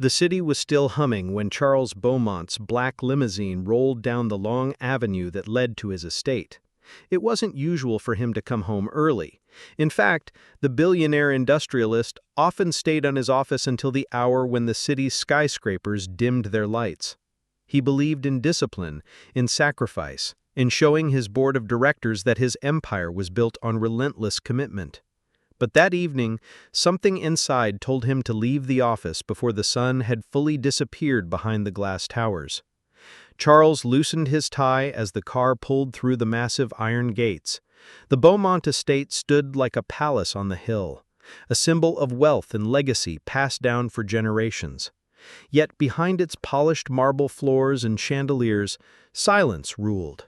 The city was still humming when Charles Beaumont's black limousine rolled down the long avenue that led to his estate. It wasn't usual for him to come home early. In fact, the billionaire industrialist often stayed on his office until the hour when the city's skyscrapers dimmed their lights. He believed in discipline, in sacrifice, in showing his board of directors that his empire was built on relentless commitment. But that evening, something inside told him to leave the office before the sun had fully disappeared behind the glass towers. Charles loosened his tie as the car pulled through the massive iron gates. The Beaumont estate stood like a palace on the hill, a symbol of wealth and legacy passed down for generations. Yet behind its polished marble floors and chandeliers, silence ruled.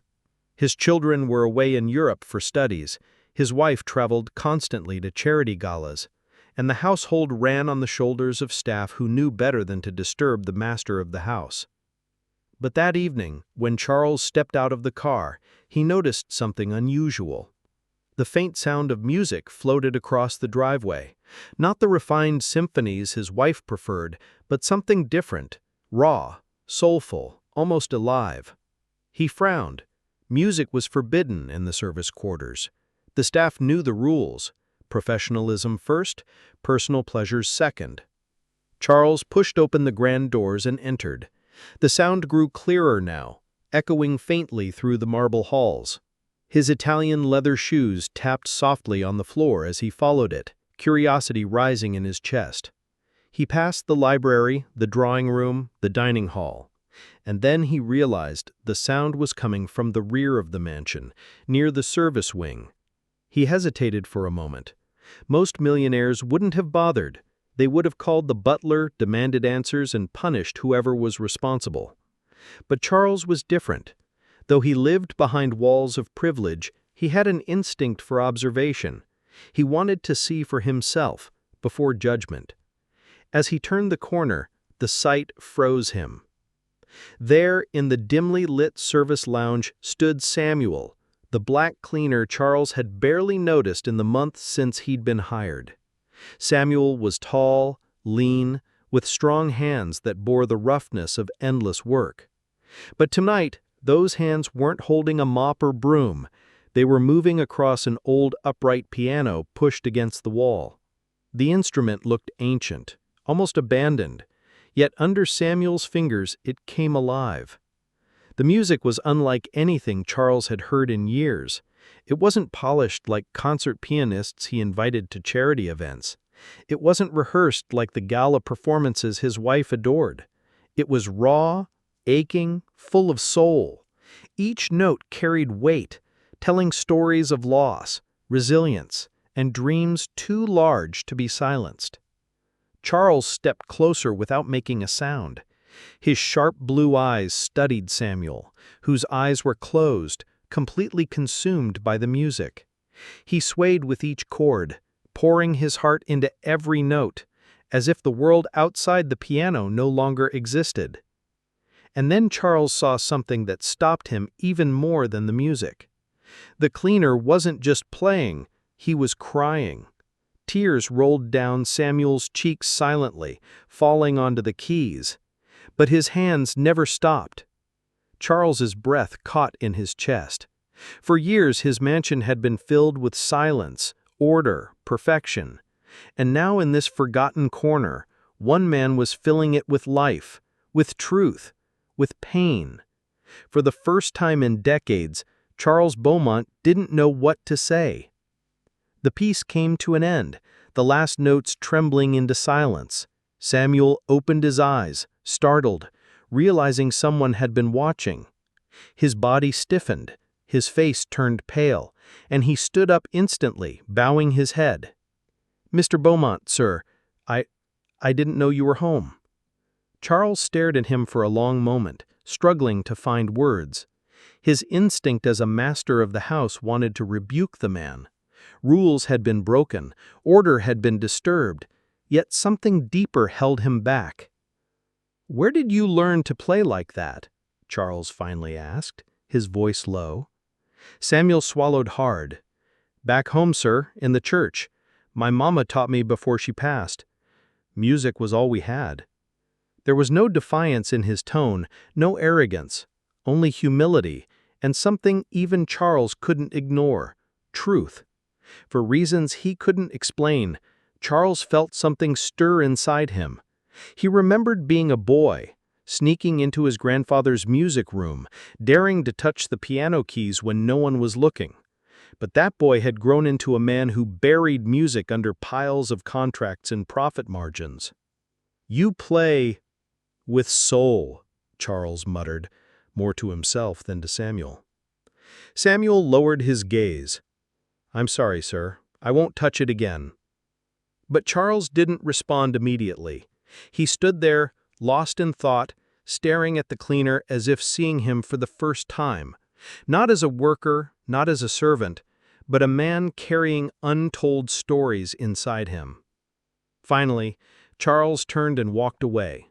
His children were away in Europe for studies. His wife traveled constantly to charity galas, and the household ran on the shoulders of staff who knew better than to disturb the master of the house. But that evening, when Charles stepped out of the car, he noticed something unusual. The faint sound of music floated across the driveway, not the refined symphonies his wife preferred, but something different, raw, soulful, almost alive. He frowned. Music was forbidden in the service quarters. The staff knew the rules: professionalism first, personal pleasures second. Charles pushed open the grand doors and entered. The sound grew clearer now, echoing faintly through the marble halls. His Italian leather shoes tapped softly on the floor as he followed it, curiosity rising in his chest. He passed the library, the drawing room, the dining hall. And then he realized the sound was coming from the rear of the mansion, near the service wing. He hesitated for a moment. Most millionaires wouldn't have bothered. They would have called the butler, demanded answers, and punished whoever was responsible. But Charles was different. Though he lived behind walls of privilege, he had an instinct for observation. He wanted to see for himself, before judgment. As he turned the corner, the sight froze him. There, in the dimly lit service lounge, stood Samuel, the black cleaner Charles had barely noticed in the months since he'd been hired. Samuel was tall, lean, with strong hands that bore the roughness of endless work. But tonight, those hands weren't holding a mop or broom. They were moving across an old upright piano pushed against the wall. The instrument looked ancient, almost abandoned, yet under Samuel's fingers it came alive. The music was unlike anything Charles had heard in years. It wasn't polished like concert pianists he invited to charity events. It wasn't rehearsed like the gala performances his wife adored. It was raw, aching, full of soul. Each note carried weight, telling stories of loss, resilience, and dreams too large to be silenced. Charles stepped closer without making a sound. His sharp blue eyes studied Samuel, whose eyes were closed, completely consumed by the music. He swayed with each chord, pouring his heart into every note, as if the world outside the piano no longer existed. And then Charles saw something that stopped him even more than the music. The cleaner wasn't just playing, he was crying. Tears rolled down Samuel's cheeks silently, falling onto the keys. But his hands never stopped. Charles's breath caught in his chest. For years his mansion had been filled with silence, order, perfection. And now in this forgotten corner, one man was filling it with life, with truth, with pain. For the first time in decades, Charles Beaumont didn't know what to say. The piece came to an end, the last notes trembling into silence. Samuel opened his eyes, startled, realizing someone had been watching. His body stiffened, his face turned pale, and he stood up instantly, bowing his head. "Mr. Beaumont, sir, I didn't know you were home." Charles stared at him for a long moment, struggling to find words. His instinct as a master of the house wanted to rebuke the man. Rules had been broken, order had been disturbed, yet something deeper held him back. "Where did you learn to play like that?" Charles finally asked, his voice low. Samuel swallowed hard. "Back home, sir, in the church. My mama taught me before she passed. Music was all we had." There was no defiance in his tone, no arrogance, only humility, and something even Charles couldn't ignore: truth. For reasons he couldn't explain, Charles felt something stir inside him. He remembered being a boy, sneaking into his grandfather's music room, daring to touch the piano keys when no one was looking. But that boy had grown into a man who buried music under piles of contracts and profit margins. "You play with soul," Charles muttered, more to himself than to Samuel. Samuel lowered his gaze. "I'm sorry, sir. I won't touch it again." But Charles didn't respond immediately. He stood there, lost in thought, staring at the cleaner as if seeing him for the first time. Not as a worker, not as a servant, but a man carrying untold stories inside him. Finally, Charles turned and walked away.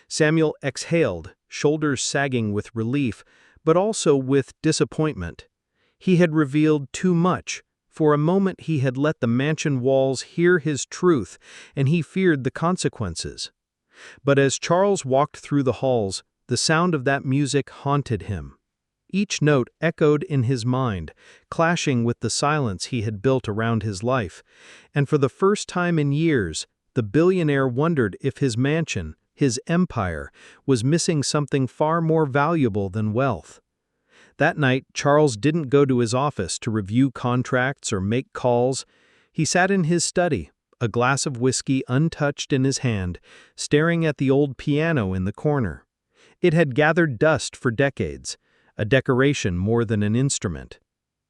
Samuel exhaled, shoulders sagging with relief, but also with disappointment. He had revealed too much. For a moment he had let the mansion walls hear his truth, and he feared the consequences. But as Charles walked through the halls, the sound of that music haunted him. Each note echoed in his mind, clashing with the silence he had built around his life, and for the first time in years, the billionaire wondered if his mansion, his empire, was missing something far more valuable than wealth. That night, Charles didn't go to his office to review contracts or make calls. He sat in his study, a glass of whiskey untouched in his hand, staring at the old piano in the corner. It had gathered dust for decades, a decoration more than an instrument.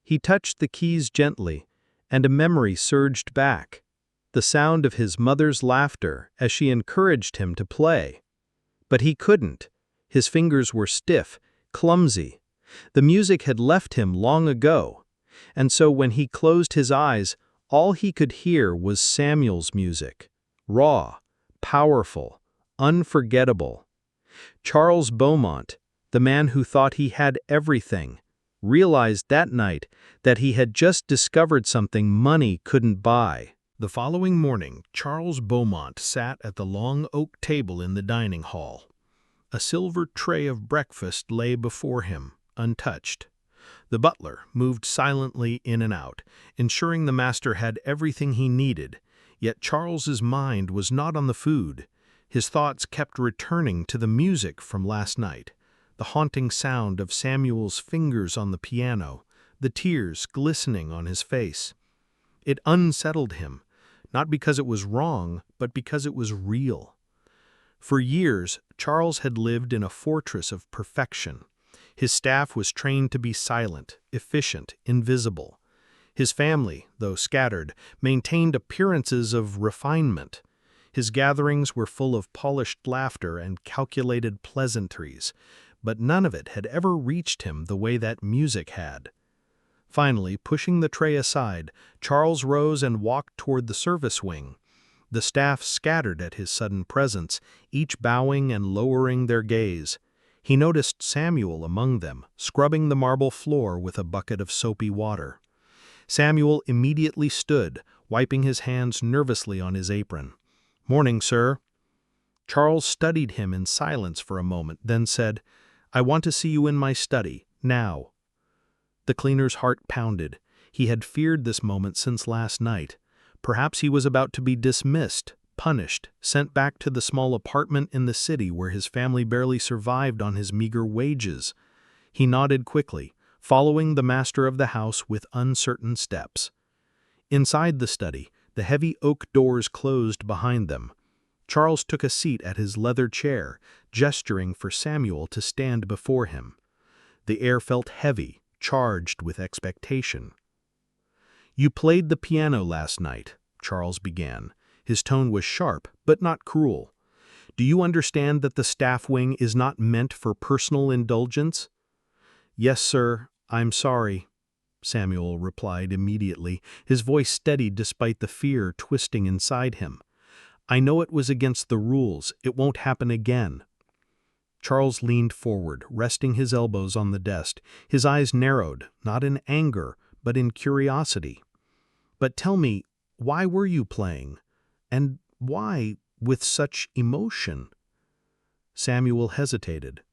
He touched the keys gently, and a memory surged back: the sound of his mother's laughter as she encouraged him to play. But he couldn't. His fingers were stiff, clumsy. The music had left him long ago, and so when he closed his eyes, all he could hear was Samuel's music. Raw, powerful, unforgettable. Charles Beaumont, the man who thought he had everything, realized that night that he had just discovered something money couldn't buy. The following morning, Charles Beaumont sat at the long oak table in the dining hall. A silver tray of breakfast lay before him, untouched. The butler moved silently in and out, ensuring the master had everything he needed, yet Charles's mind was not on the food. His thoughts kept returning to the music from last night, the haunting sound of Samuel's fingers on the piano, the tears glistening on his face. It unsettled him, not because it was wrong, but because it was real. For years, Charles had lived in a fortress of perfection. His staff was trained to be silent, efficient, invisible. His family, though scattered, maintained appearances of refinement. His gatherings were full of polished laughter and calculated pleasantries, but none of it had ever reached him the way that music had. Finally, pushing the tray aside, Charles rose and walked toward the service wing. The staff scattered at his sudden presence, each bowing and lowering their gaze. He noticed Samuel among them, scrubbing the marble floor with a bucket of soapy water. Samuel immediately stood, wiping his hands nervously on his apron. "Morning, sir." Charles studied him in silence for a moment, then said, "I want to see you in my study, now." The cleaner's heart pounded. He had feared this moment since last night. Perhaps he was about to be dismissed, punished, sent back to the small apartment in the city where his family barely survived on his meager wages. He nodded quickly, following the master of the house with uncertain steps. Inside the study, the heavy oak doors closed behind them. Charles took a seat at his leather chair, gesturing for Samuel to stand before him. The air felt heavy, charged with expectation. "You played the piano last night," Charles began. His tone was sharp, but not cruel. "Do you understand that the staff wing is not meant for personal indulgence?" "Yes, sir, I'm sorry," Samuel replied immediately, his voice steady despite the fear twisting inside him. "I know it was against the rules. It won't happen again." Charles leaned forward, resting his elbows on the desk. His eyes narrowed, not in anger, but in curiosity. "But tell me, why were you playing? And why with such emotion?" Samuel hesitated.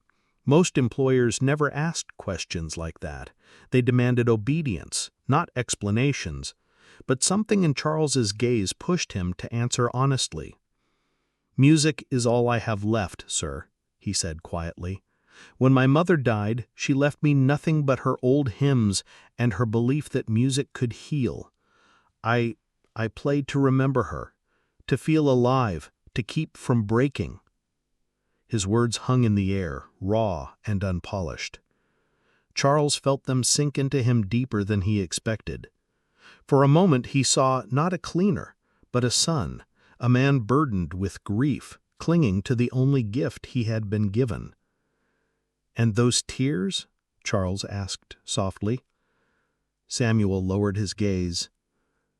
Most employers never asked questions like that. They demanded obedience, not explanations. But something in Charles's gaze pushed him to answer honestly. "Music is all I have left, sir," he said quietly. "When my mother died, she left me nothing but her old hymns and her belief that music could heal. I played to remember her, to feel alive, to keep from breaking." His words hung in the air, raw and unpolished. Charles felt them sink into him deeper than he expected. For a moment he saw not a cleaner, but a son, a man burdened with grief, clinging to the only gift he had been given. "And those tears?" Charles asked softly. Samuel lowered his gaze.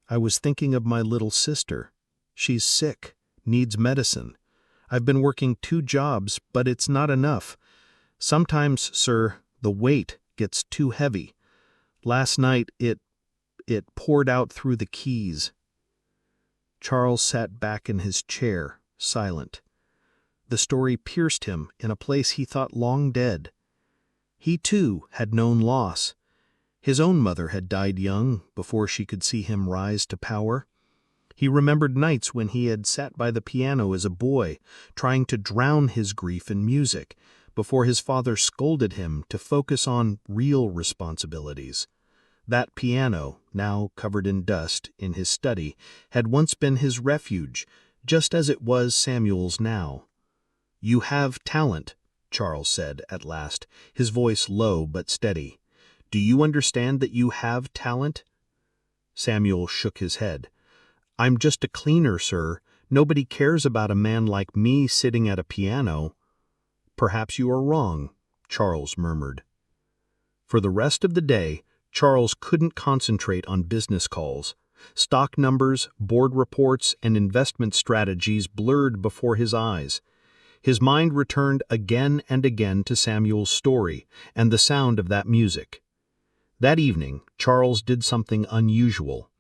"I was thinking of my little sister. She's sick, needs medicine. I've been working 2 jobs, but it's not enough. Sometimes, sir, the weight gets too heavy. Last night it poured out through the keys." Charles sat back in his chair, silent. The story pierced him in a place he thought long dead. He, too, had known loss. His own mother had died young, before she could see him rise to power. He remembered nights when he had sat by the piano as a boy, trying to drown his grief in music, before his father scolded him to focus on real responsibilities. That piano, now covered in dust, in his study, had once been his refuge, just as it was Samuel's now. "You have talent," Charles said at last, his voice low but steady. "Do you understand that you have talent?" Samuel shook his head. "I'm just a cleaner, sir. Nobody cares about a man like me sitting at a piano." "Perhaps you are wrong," Charles murmured. For the rest of the day, Charles couldn't concentrate on business calls. Stock numbers, board reports, and investment strategies blurred before his eyes. His mind returned again and again to Samuel's story and the sound of that music. That evening, Charles did something unusual.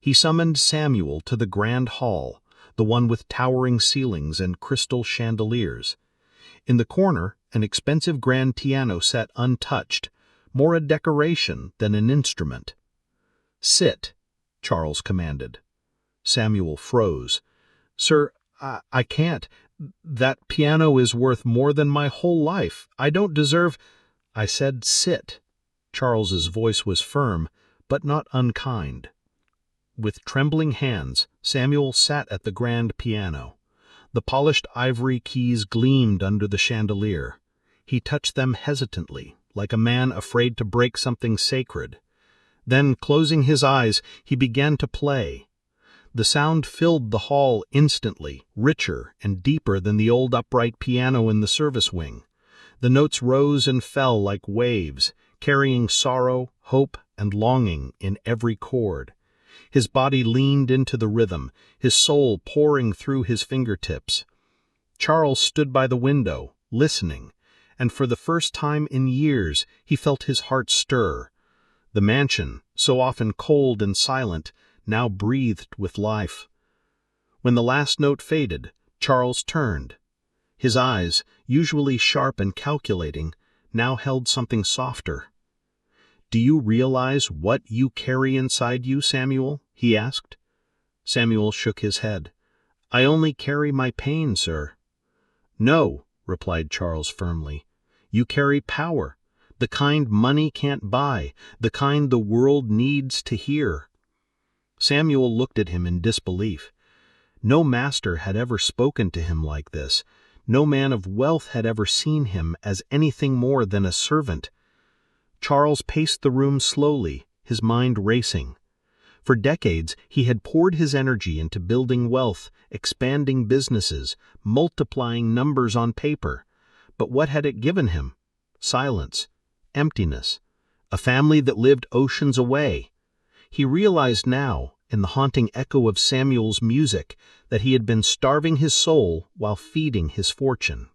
He summoned Samuel to the grand hall, the one with towering ceilings and crystal chandeliers. In the corner, an expensive grand piano sat untouched, more a decoration than an instrument. "Sit," Charles commanded. Samuel froze. "Sir, I can't. That piano is worth more than my whole life. I don't deserve—" "I said sit." Charles's voice was firm, but not unkind. With trembling hands, Samuel sat at the grand piano. The polished ivory keys gleamed under the chandelier. He touched them hesitantly, like a man afraid to break something sacred. Then, closing his eyes, he began to play. The sound filled the hall instantly, richer and deeper than the old upright piano in the service wing. The notes rose and fell like waves, carrying sorrow, hope, and longing in every chord. His body leaned into the rhythm, his soul pouring through his fingertips. Charles stood by the window, listening, and for the first time in years he felt his heart stir. The mansion, so often cold and silent, now breathed with life. When the last note faded, Charles turned. His eyes, usually sharp and calculating, now held something softer. "Do you realize what you carry inside you, Samuel?" he asked. Samuel shook his head. "I only carry my pain, sir." "No," replied Charles firmly. "You carry power, the kind money can't buy, the kind the world needs to hear." Samuel looked at him in disbelief. No master had ever spoken to him like this. No man of wealth had ever seen him as anything more than a servant. Charles paced the room slowly, his mind racing. For decades, he had poured his energy into building wealth, expanding businesses, multiplying numbers on paper. But what had it given him? Silence, emptiness, a family that lived oceans away. He realized now, in the haunting echo of Samuel's music, that he had been starving his soul while feeding his fortune.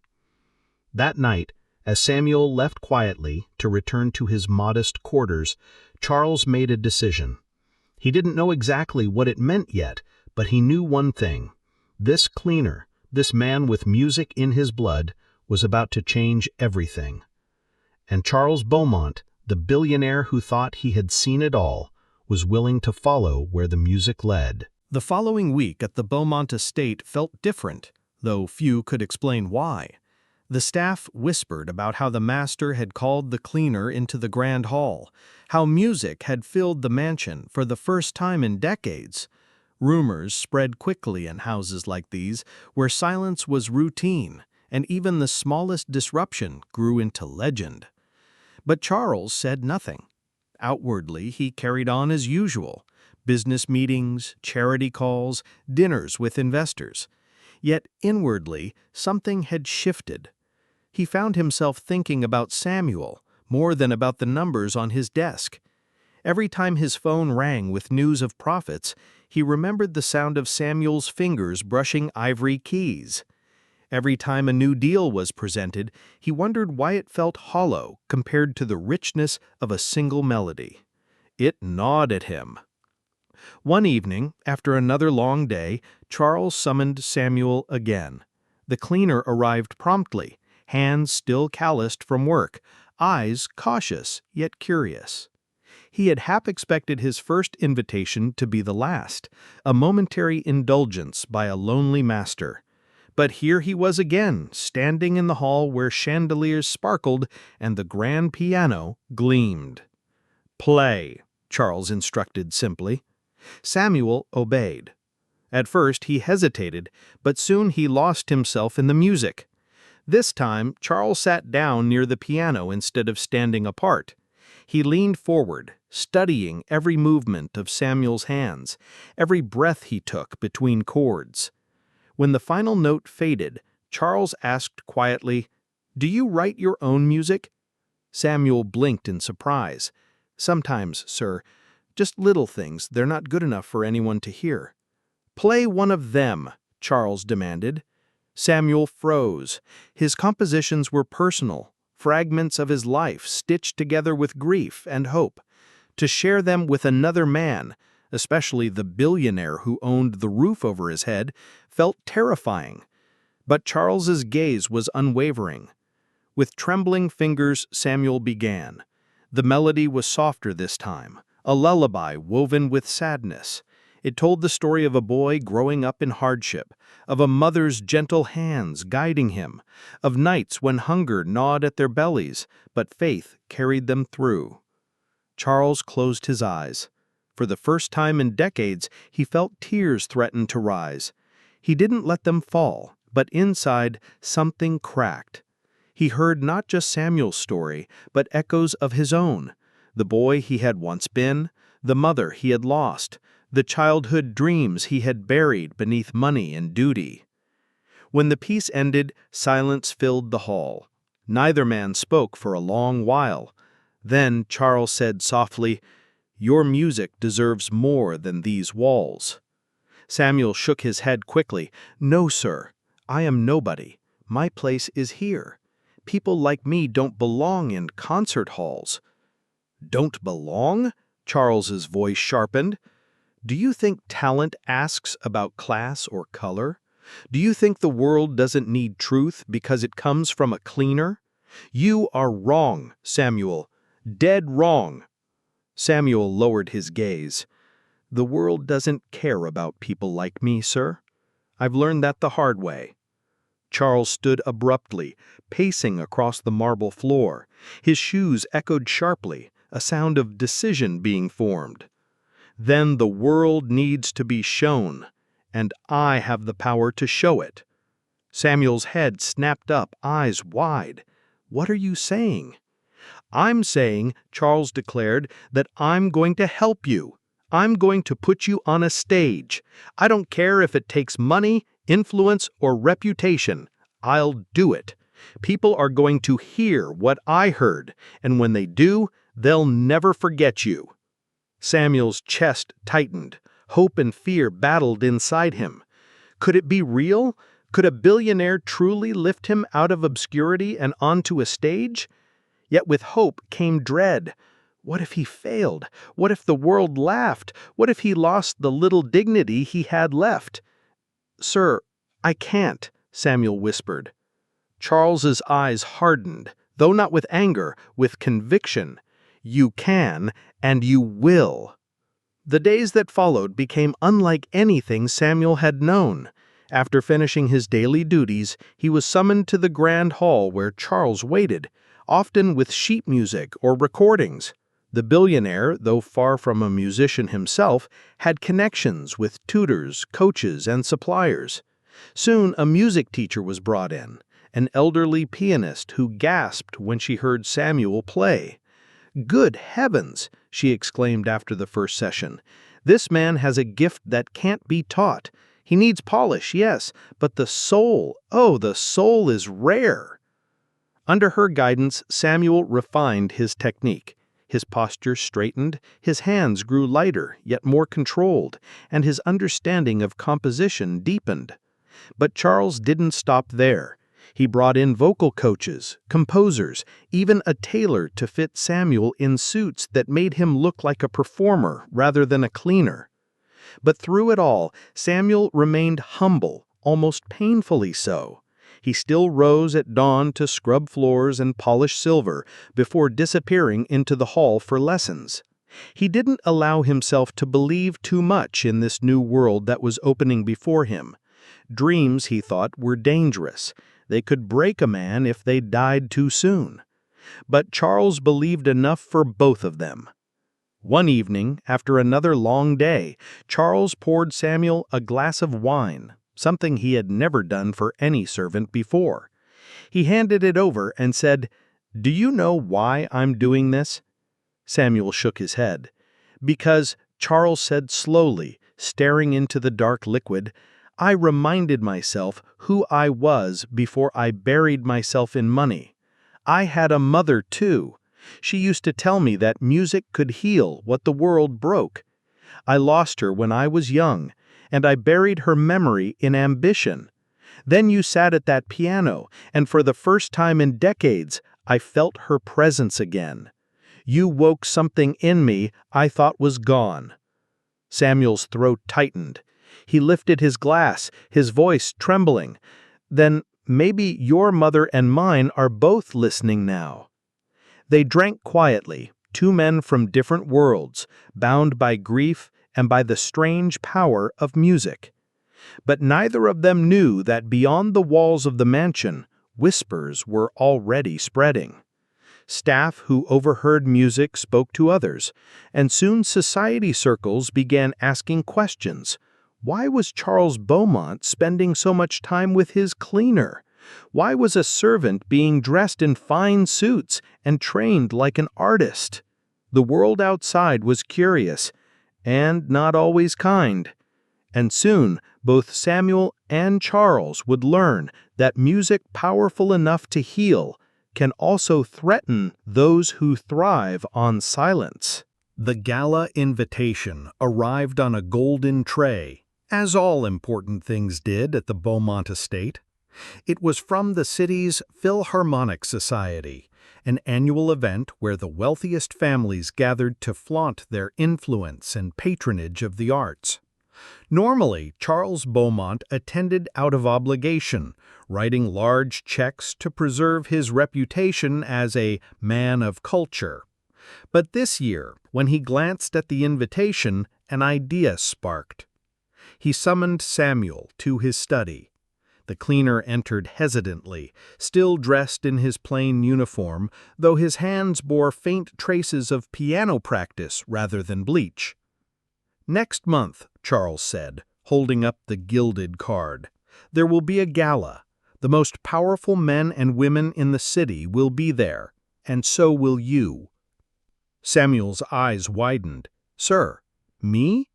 That night, as Samuel left quietly to return to his modest quarters, Charles made a decision. He didn't know exactly what it meant yet, but he knew one thing. This cleaner, this man with music in his blood, was about to change everything. And Charles Beaumont, the billionaire who thought he had seen it all, was willing to follow where the music led. The following week at the Beaumont estate felt different, though few could explain why. The staff whispered about how the master had called the cleaner into the grand hall, how music had filled the mansion for the first time in decades. Rumors spread quickly in houses like these, where silence was routine, and even the smallest disruption grew into legend. But Charles said nothing. Outwardly, he carried on as usual: business meetings, charity calls, dinners with investors. Yet inwardly, something had shifted. He found himself thinking about Samuel more than about the numbers on his desk. Every time his phone rang with news of profits, he remembered the sound of Samuel's fingers brushing ivory keys. Every time a new deal was presented, he wondered why it felt hollow compared to the richness of a single melody. It gnawed at him. One evening, after another long day, Charles summoned Samuel again. The cleaner arrived promptly, hands still calloused from work, eyes cautious yet curious. He had half expected his first invitation to be the last, a momentary indulgence by a lonely master. But here he was again, standing in the hall where chandeliers sparkled and the grand piano gleamed. "Play," Charles instructed simply. Samuel obeyed. At first he hesitated, but soon he lost himself in the music. This time, Charles sat down near the piano instead of standing apart. He leaned forward, studying every movement of Samuel's hands, every breath he took between chords. When the final note faded, Charles asked quietly, "Do you write your own music?" Samuel blinked in surprise. "Sometimes, sir. Just little things. They're not good enough for anyone to hear." "Play one of them," Charles demanded. Samuel froze. His compositions were personal, fragments of his life stitched together with grief and hope. To share them with another man, especially the billionaire who owned the roof over his head, felt terrifying. But Charles's gaze was unwavering. With trembling fingers, Samuel began. The melody was softer this time, a lullaby woven with sadness. It told the story of a boy growing up in hardship, of a mother's gentle hands guiding him, of nights when hunger gnawed at their bellies, but faith carried them through. Charles closed his eyes. For the first time in decades, he felt tears threaten to rise. He didn't let them fall, but inside, something cracked. He heard not just Samuel's story, but echoes of his own: the boy he had once been, the mother he had lost, the childhood dreams he had buried beneath money and duty. When the piece ended, silence filled the hall. Neither man spoke for a long while. Then Charles said softly, "Your music deserves more than these walls." Samuel shook his head quickly. "No, sir. I am nobody. My place is here. People like me don't belong in concert halls." "Don't belong?" Charles's voice sharpened. "Do you think talent asks about class or color? Do you think the world doesn't need truth because it comes from a cleaner? You are wrong, Samuel. Dead wrong." Samuel lowered his gaze. "The world doesn't care about people like me, sir. I've learned that the hard way." Charles stood abruptly, pacing across the marble floor. His shoes echoed sharply, a sound of decision being formed. "Then the world needs to be shown, and I have the power to show it." Samuel's head snapped up, eyes wide. "What are you saying?" "I'm saying," Charles declared, "that I'm going to help you. I'm going to put you on a stage. I don't care if it takes money, influence, or reputation. I'll do it. People are going to hear what I heard, and when they do, they'll never forget you." Samuel's chest tightened. Hope and fear battled inside him. Could it be real? Could a billionaire truly lift him out of obscurity and onto a stage? Yet with hope came dread. What if he failed? What if the world laughed? What if he lost the little dignity he had left? "Sir, I can't," Samuel whispered. Charles's eyes hardened, though not with anger, with conviction. You can, and you will. The days that followed became unlike anything Samuel had known. After finishing his daily duties, he was summoned to the grand hall where Charles waited, often with sheet music or recordings. The billionaire, though far from a musician himself, had connections with tutors, coaches, and suppliers. Soon a music teacher was brought in, an elderly pianist who gasped when she heard Samuel play. "Good heavens!" she exclaimed after the first session. "This man has a gift that can't be taught. He needs polish, yes, but the soul, oh, the soul is rare." Under her guidance, Samuel refined his technique. His posture straightened, his hands grew lighter, yet more controlled, and his understanding of composition deepened. But Charles didn't stop there. He brought in vocal coaches, composers, even a tailor to fit Samuel in suits that made him look like a performer rather than a cleaner. But through it all, Samuel remained humble, almost painfully so. He still rose at dawn to scrub floors and polish silver before disappearing into the hall for lessons. He didn't allow himself to believe too much in this new world that was opening before him. Dreams, he thought, were dangerous. They could break a man if they died too soon. But Charles believed enough for both of them. One evening, after another long day, Charles poured Samuel a glass of wine, something he had never done for any servant before. He handed it over and said, "Do you know why I'm doing this?" Samuel shook his head. "Because," Charles said slowly, staring into the dark liquid, "I reminded myself who I was before I buried myself in money. I had a mother, too. She used to tell me that music could heal what the world broke. I lost her when I was young, and I buried her memory in ambition. Then you sat at that piano, and for the first time in decades, I felt her presence again. You woke something in me I thought was gone." Samuel's throat tightened. He lifted his glass, his voice trembling. "Then maybe your mother and mine are both listening now." They drank quietly, two men from different worlds, bound by grief and by the strange power of music. But neither of them knew that beyond the walls of the mansion, whispers were already spreading. Staff who overheard music spoke to others, and soon society circles began asking questions. Why was Charles Beaumont spending so much time with his cleaner? Why was a servant being dressed in fine suits and trained like an artist? The world outside was curious, and not always kind. And soon, both Samuel and Charles would learn that music powerful enough to heal can also threaten those who thrive on silence. The gala invitation arrived on a golden tray, as all important things did at the Beaumont estate. It was from the city's Philharmonic Society, an annual event where the wealthiest families gathered to flaunt their influence and patronage of the arts. Normally, Charles Beaumont attended out of obligation, writing large checks to preserve his reputation as a man of culture. But this year, when he glanced at the invitation, an idea sparked. He summoned Samuel to his study. The cleaner entered hesitantly, still dressed in his plain uniform, though his hands bore faint traces of piano practice rather than bleach. "Next month," Charles said, holding up the gilded card, "there will be a gala. The most powerful men and women in the city will be there, and so will you." Samuel's eyes widened. "Sir, me?"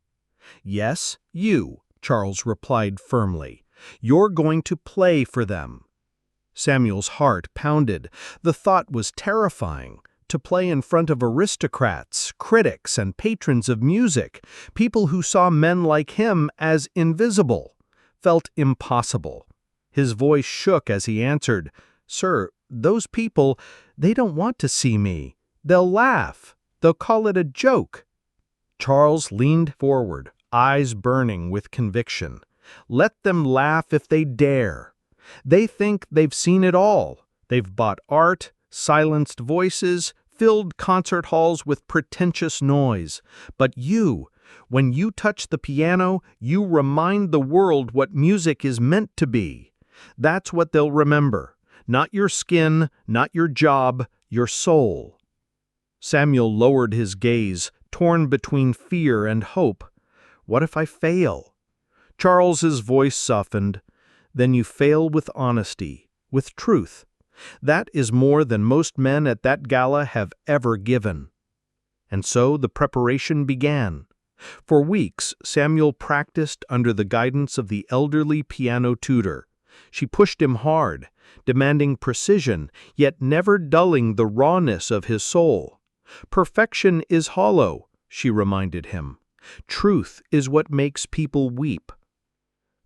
"Yes, you," Charles replied firmly. "You're going to play for them." Samuel's heart pounded. The thought was terrifying. To play in front of aristocrats, critics, and patrons of music, people who saw men like him as invisible, felt impossible. His voice shook as he answered, "Sir, those people, they don't want to see me. They'll laugh. They'll call it a joke." Charles leaned forward, eyes burning with conviction. "Let them laugh if they dare. They think they've seen it all. They've bought art, silenced voices, filled concert halls with pretentious noise. But you, when you touch the piano, you remind the world what music is meant to be. That's what they'll remember. Not your skin, not your job, your soul. Samuel lowered his gaze, torn between fear and hope. What if I fail? Charles's voice softened. Then you fail with honesty, with truth. That is more than most men at that gala have ever given. And so the preparation began. For weeks, Samuel practiced under the guidance of the elderly piano tutor. She pushed him hard, demanding precision, yet never dulling the rawness of his soul. Perfection is hollow, she reminded him. Truth is what makes people weep.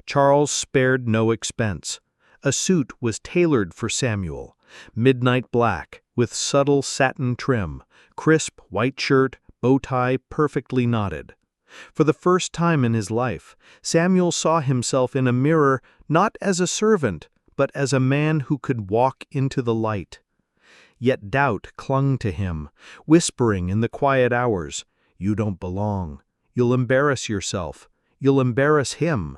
Charles spared no expense. A suit was tailored for Samuel, midnight black, with subtle satin trim, crisp white shirt, bow tie perfectly knotted. For the first time in his life, Samuel saw himself in a mirror not as a servant, but as a man who could walk into the light. Yet doubt clung to him, whispering in the quiet hours, "You don't belong. You'll embarrass yourself. You'll embarrass him."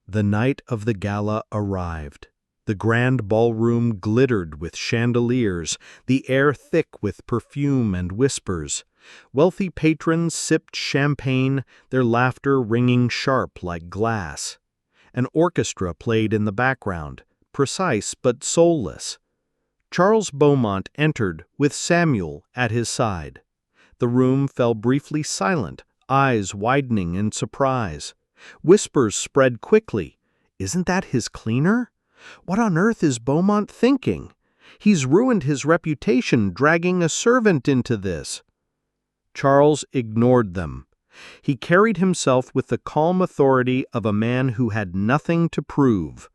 The night of the gala arrived. The grand ballroom glittered with chandeliers, the air thick with perfume and whispers. Wealthy patrons sipped champagne, their laughter ringing sharp like glass. An orchestra played in the background, precise but soulless. Charles Beaumont entered with Samuel at his side. The room fell briefly silent, eyes widening in surprise. Whispers spread quickly. "Isn't that his cleaner? What on earth is Beaumont thinking? He's ruined his reputation dragging a servant into this." Charles ignored them. He carried himself with the calm authority of a man who had nothing to prove.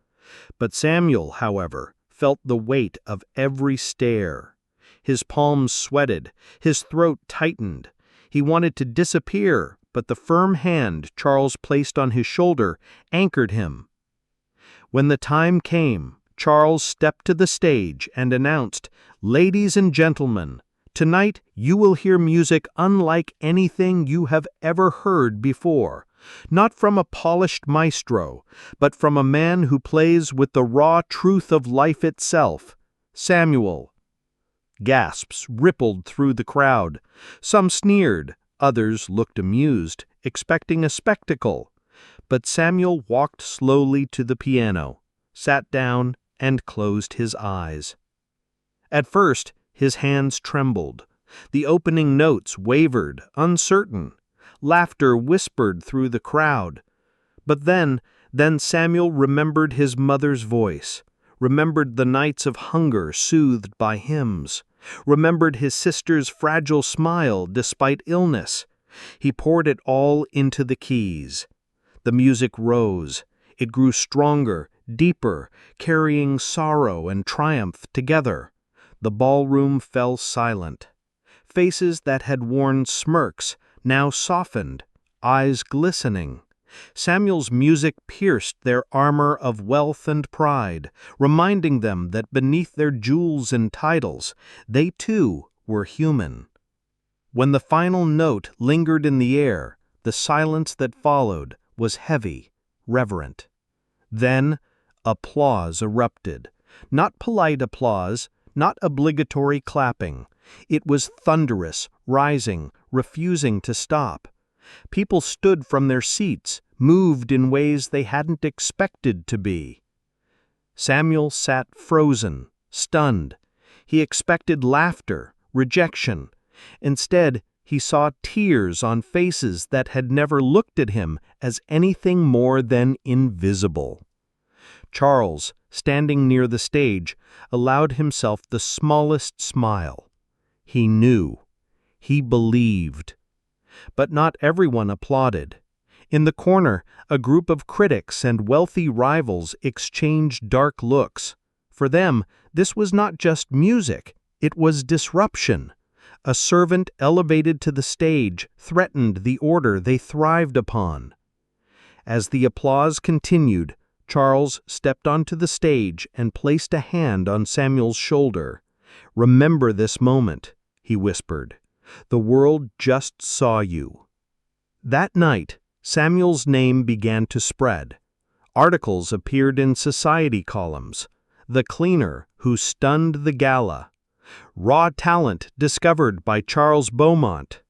But Samuel, however, felt the weight of every stare. His palms sweated, his throat tightened. He wanted to disappear, but the firm hand Charles placed on his shoulder anchored him. When the time came, Charles stepped to the stage and announced, "Ladies and gentlemen, tonight you will hear music unlike anything you have ever heard before. Not from a polished maestro, but from a man who plays with the raw truth of life itself, Samuel." Gasps rippled through the crowd. Some sneered, others looked amused, expecting a spectacle. But Samuel walked slowly to the piano, sat down, and closed his eyes. At first, his hands trembled. The opening notes wavered, uncertain. Laughter whispered through the crowd. But then Samuel remembered his mother's voice, remembered the nights of hunger soothed by hymns, remembered his sister's fragile smile despite illness. He poured it all into the keys. The music rose. It grew stronger, deeper, carrying sorrow and triumph together. The ballroom fell silent. Faces that had worn smirks now softened, eyes glistening. Samuel's music pierced their armor of wealth and pride, reminding them that beneath their jewels and titles, they too were human. When the final note lingered in the air, the silence that followed was heavy, reverent. Then, applause erupted. Not polite applause, not obligatory clapping. It was thunderous, rising, refusing to stop. People stood from their seats, moved in ways they hadn't expected to be. Samuel sat frozen, stunned. He expected laughter, rejection. Instead, he saw tears on faces that had never looked at him as anything more than invisible. Charles, standing near the stage, allowed himself the smallest smile. He knew. He believed. But not everyone applauded. In the corner, a group of critics and wealthy rivals exchanged dark looks. For them, this was not just music, it was disruption. A servant elevated to the stage threatened the order they thrived upon. As the applause continued, Charles stepped onto the stage and placed a hand on Samuel's shoulder. "Remember this moment," he whispered. "The world just saw you." That night, Samuel's name began to spread. Articles appeared in society columns. "The Cleaner Who Stunned the Gala." "Raw Talent Discovered by Charles Beaumont."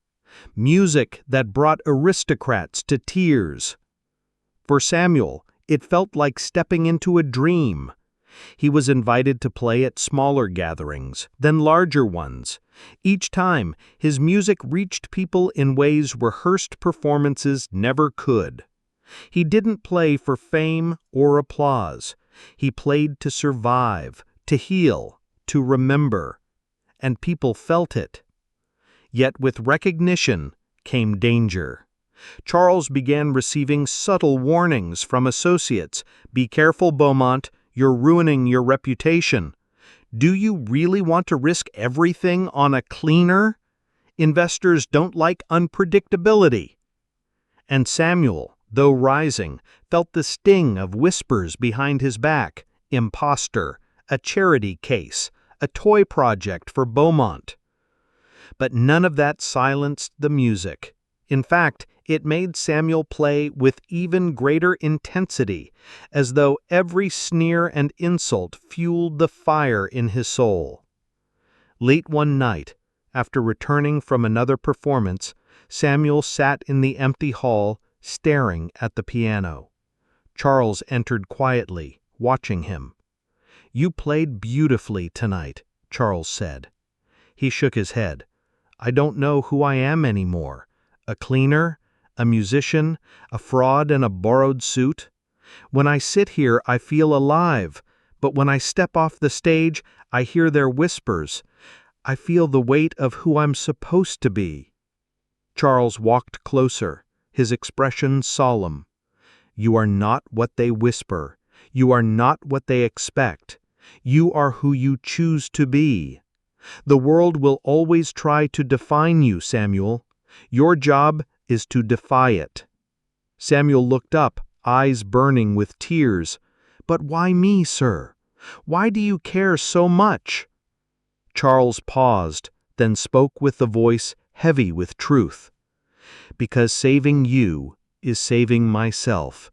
"Music That Brought Aristocrats to Tears." For Samuel, it felt like stepping into a dream. He was invited to play at smaller gatherings, then larger ones. Each time, his music reached people in ways rehearsed performances never could. He didn't play for fame or applause. He played to survive, to heal, to remember. And people felt it. Yet with recognition came danger. Charles began receiving subtle warnings from associates. "Be careful, Beaumont, you're ruining your reputation." "Do you really want to risk everything on a cleaner?" "Investors don't like unpredictability." And Samuel, though rising, felt the sting of whispers behind his back. "Imposter, a charity case, a toy project for Beaumont." But none of that silenced the music. In fact, it made Samuel play with even greater intensity, as though every sneer and insult fueled the fire in his soul. Late one night, after returning from another performance, Samuel sat in the empty hall, staring at the piano. Charles entered quietly, watching him. "You played beautifully tonight," Charles said. He shook his head. "I don't know who I am anymore. A cleaner? A musician? A fraud in a borrowed suit? When I sit here, I feel alive, but when I step off the stage, I hear their whispers. I feel the weight of who I'm supposed to be." Charles walked closer, his expression solemn. "You are not what they whisper. You are not what they expect. You are who you choose to be. The world will always try to define you, Samuel. Your job is to defy it." Samuel looked up, eyes burning with tears. "But why me, sir? Why do you care so much?" Charles paused, then spoke with a voice heavy with truth. "Because saving you is saving myself.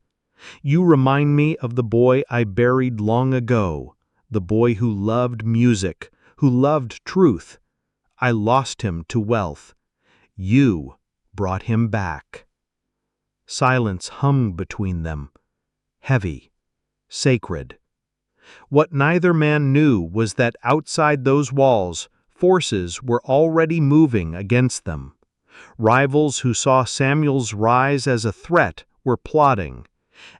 You remind me of the boy I buried long ago, the boy who loved music, who loved truth. I lost him to wealth. You brought him back." Silence hung between them, heavy, sacred. What neither man knew was that outside those walls, forces were already moving against them. Rivals who saw Samuel's rise as a threat were plotting,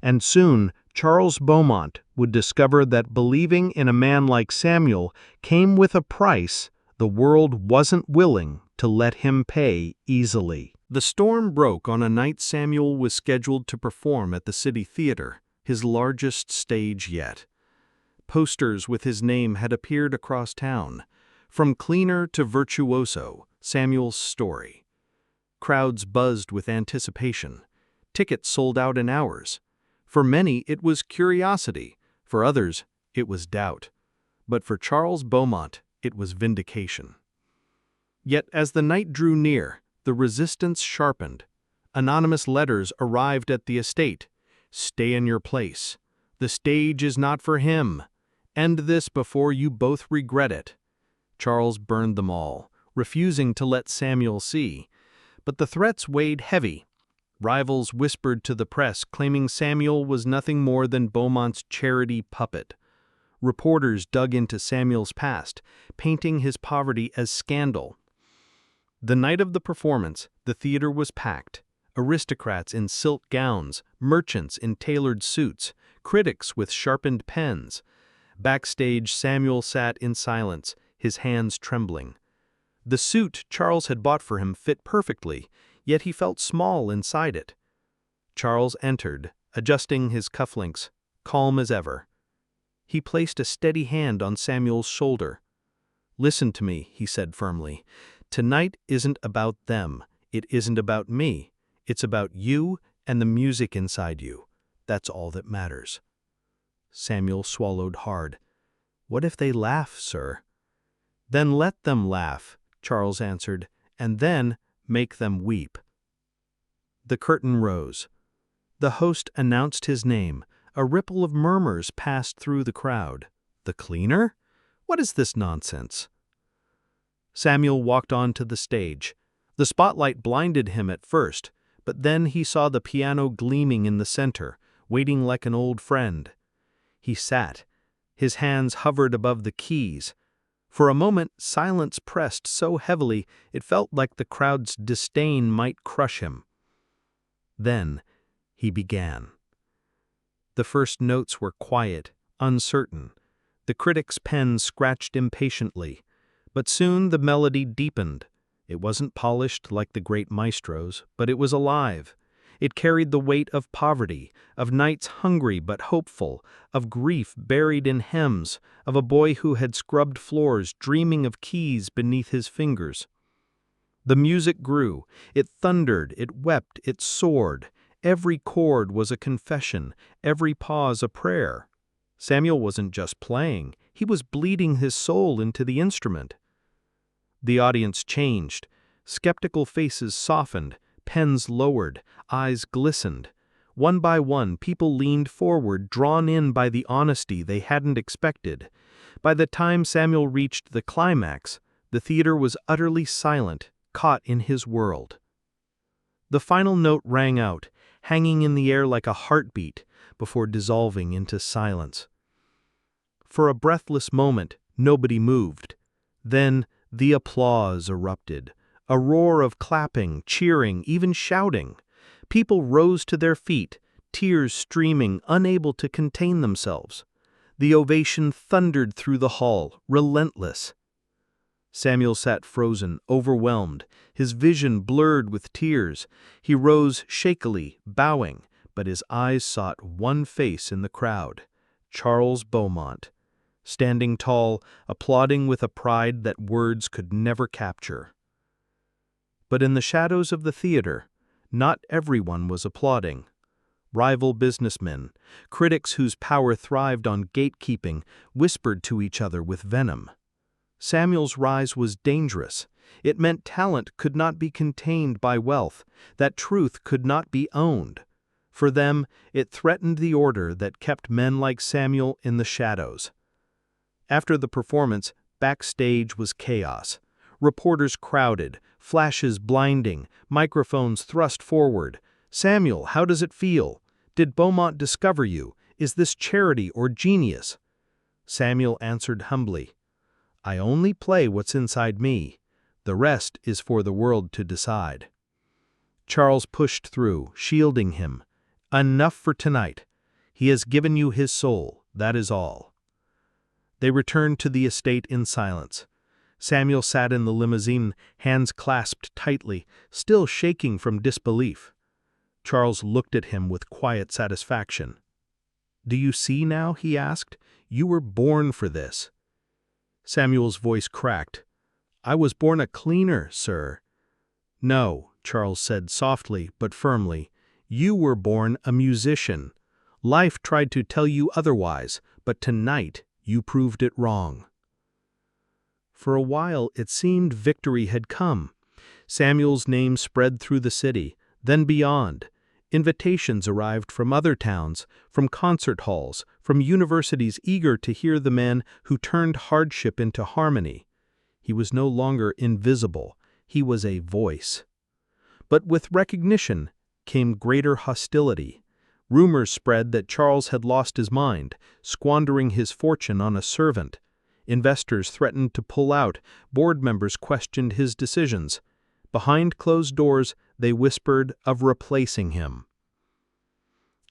and soon Charles Beaumont would discover that believing in a man like Samuel came with a price the world wasn't willing to let him pay easily. The storm broke on a night Samuel was scheduled to perform at the City Theater, his largest stage yet. Posters with his name had appeared across town. From cleaner to virtuoso, Samuel's story. Crowds buzzed with anticipation. Tickets sold out in hours. For many, it was curiosity. For others, it was doubt. But for Charles Beaumont, it was vindication. Yet as the night drew near, the resistance sharpened. Anonymous letters arrived at the estate. "Stay in your place. The stage is not for him. End this before you both regret it." Charles burned them all, refusing to let Samuel see. But the threats weighed heavy. Rivals whispered to the press, claiming Samuel was nothing more than Beaumont's charity puppet. Reporters dug into Samuel's past, painting his poverty as scandal. The night of the performance, the theater was packed. Aristocrats in silk gowns, merchants in tailored suits, critics with sharpened pens. Backstage, Samuel sat in silence, his hands trembling. The suit Charles had bought for him fit perfectly, yet he felt small inside it. Charles entered, adjusting his cufflinks, calm as ever. He placed a steady hand on Samuel's shoulder. "Listen to me," he said firmly. "Tonight isn't about them. It isn't about me. It's about you and the music inside you. That's all that matters." Samuel swallowed hard. "What if they laugh, sir?" "Then let them laugh," Charles answered, "and then make them weep." The curtain rose. The host announced his name. A ripple of murmurs passed through the crowd. "The cleaner? What is this nonsense?" Samuel walked on to the stage. The spotlight blinded him at first, but then he saw the piano gleaming in the center, waiting like an old friend. He sat. His hands hovered above the keys. For a moment, silence pressed so heavily it felt like the crowd's disdain might crush him. Then he began. The first notes were quiet, uncertain. The critic's pen scratched impatiently. But soon the melody deepened. It wasn't polished like the great Maestro's, but it was alive. It carried the weight of poverty, of nights hungry but hopeful, of grief buried in hymns, of a boy who had scrubbed floors dreaming of keys beneath his fingers. The music grew. It thundered, it wept, it soared. Every chord was a confession, every pause a prayer. Samuel wasn't just playing, he was bleeding his soul into the instrument. The audience changed. Skeptical faces softened, pens lowered, eyes glistened. One by one, people leaned forward, drawn in by the honesty they hadn't expected. By the time Samuel reached the climax, the theater was utterly silent, caught in his world. The final note rang out, hanging in the air like a heartbeat, before dissolving into silence. For a breathless moment, nobody moved. Then the applause erupted, a roar of clapping, cheering, even shouting. People rose to their feet, tears streaming, unable to contain themselves. The ovation thundered through the hall, relentless. Samuel sat frozen, overwhelmed, his vision blurred with tears. He rose shakily, bowing, but his eyes sought one face in the crowd, Charles Beaumont, standing tall, applauding with a pride that words could never capture. But in the shadows of the theater, not everyone was applauding. Rival businessmen, critics whose power thrived on gatekeeping, whispered to each other with venom. Samuel's rise was dangerous. It meant talent could not be contained by wealth, that truth could not be owned. For them, it threatened the order that kept men like Samuel in the shadows. After the performance, backstage was chaos. Reporters crowded, flashes blinding, microphones thrust forward. "Samuel, how does it feel? Did Beaumont discover you? Is this charity or genius?" Samuel answered humbly, "I only play what's inside me. The rest is for the world to decide." Charles pushed through, shielding him. "Enough for tonight. He has given you his soul, that is all." They returned to the estate in silence. Samuel sat in the limousine, hands clasped tightly, still shaking from disbelief. Charles looked at him with quiet satisfaction. "Do you see now?" he asked. "You were born for this." Samuel's voice cracked. "I was born a cleaner, sir." "No," Charles said softly but firmly. "You were born a musician. Life tried to tell you otherwise, but tonight you proved it wrong." For a while it seemed victory had come. Samuel's name spread through the city, then beyond. Invitations arrived from other towns, from concert halls, from universities eager to hear the man who turned hardship into harmony. He was no longer invisible, he was a voice. But with recognition came greater hostility. Rumors spread that Charles had lost his mind, squandering his fortune on a servant. Investors threatened to pull out, board members questioned his decisions. Behind closed doors, they whispered of replacing him.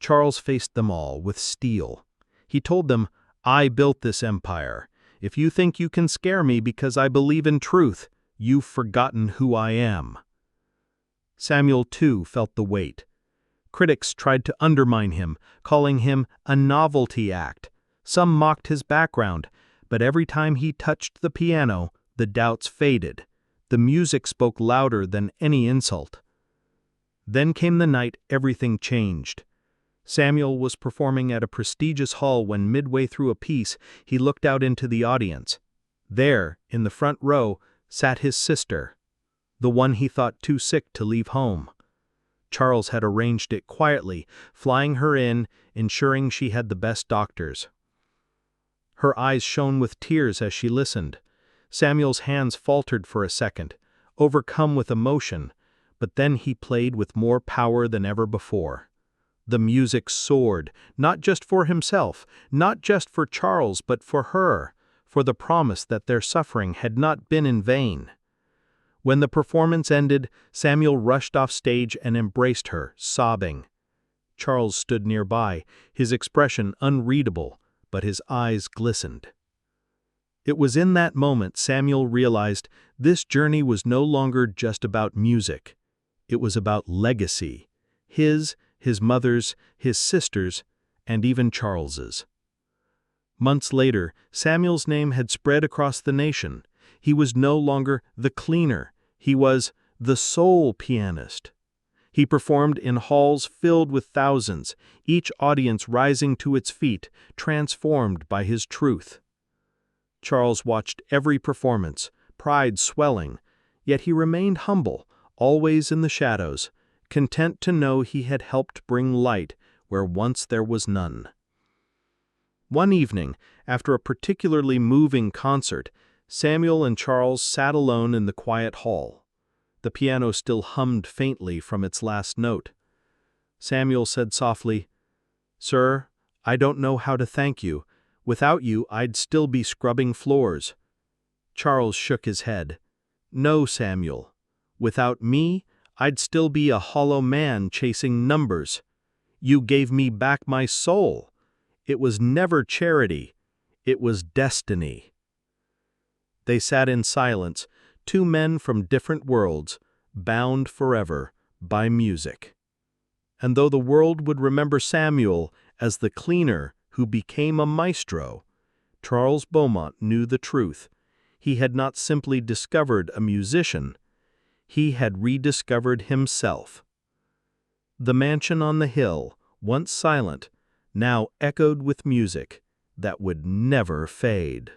Charles faced them all with steel. He told them, "I built this empire. If you think you can scare me because I believe in truth, you've forgotten who I am." Samuel, too, felt the weight. Critics tried to undermine him, calling him a novelty act. Some mocked his background, but every time he touched the piano, the doubts faded. The music spoke louder than any insult. Then came the night everything changed. Samuel was performing at a prestigious hall when midway through a piece, he looked out into the audience. There, in the front row, sat his sister, the one he thought too sick to leave home. Charles had arranged it quietly, flying her in, ensuring she had the best doctors. Her eyes shone with tears as she listened. Samuel's hands faltered for a second, overcome with emotion, but then he played with more power than ever before. The music soared, not just for himself, not just for Charles, but for her, for the promise that their suffering had not been in vain. When the performance ended, Samuel rushed off stage and embraced her, sobbing. Charles stood nearby, his expression unreadable, but his eyes glistened. It was in that moment Samuel realized this journey was no longer just about music. It was about legacy, his mother's, his sister's, and even Charles's. Months later, Samuel's name had spread across the nation. He was no longer the cleaner. He was the soul pianist. He performed in halls filled with thousands, each audience rising to its feet, transformed by his truth. Charles watched every performance, pride swelling, yet he remained humble, always in the shadows, content to know he had helped bring light where once there was none. One evening, after a particularly moving concert, Samuel and Charles sat alone in the quiet hall. The piano still hummed faintly from its last note. Samuel said softly, "Sir, I don't know how to thank you. Without you, I'd still be scrubbing floors." Charles shook his head. "No, Samuel. Without me, I'd still be a hollow man chasing numbers. You gave me back my soul. It was never charity. It was destiny." They sat in silence, two men from different worlds, bound forever by music. And though the world would remember Samuel as the cleaner who became a maestro, Charles Beaumont knew the truth. He had not simply discovered a musician, he had rediscovered himself. The mansion on the hill, once silent, now echoed with music that would never fade.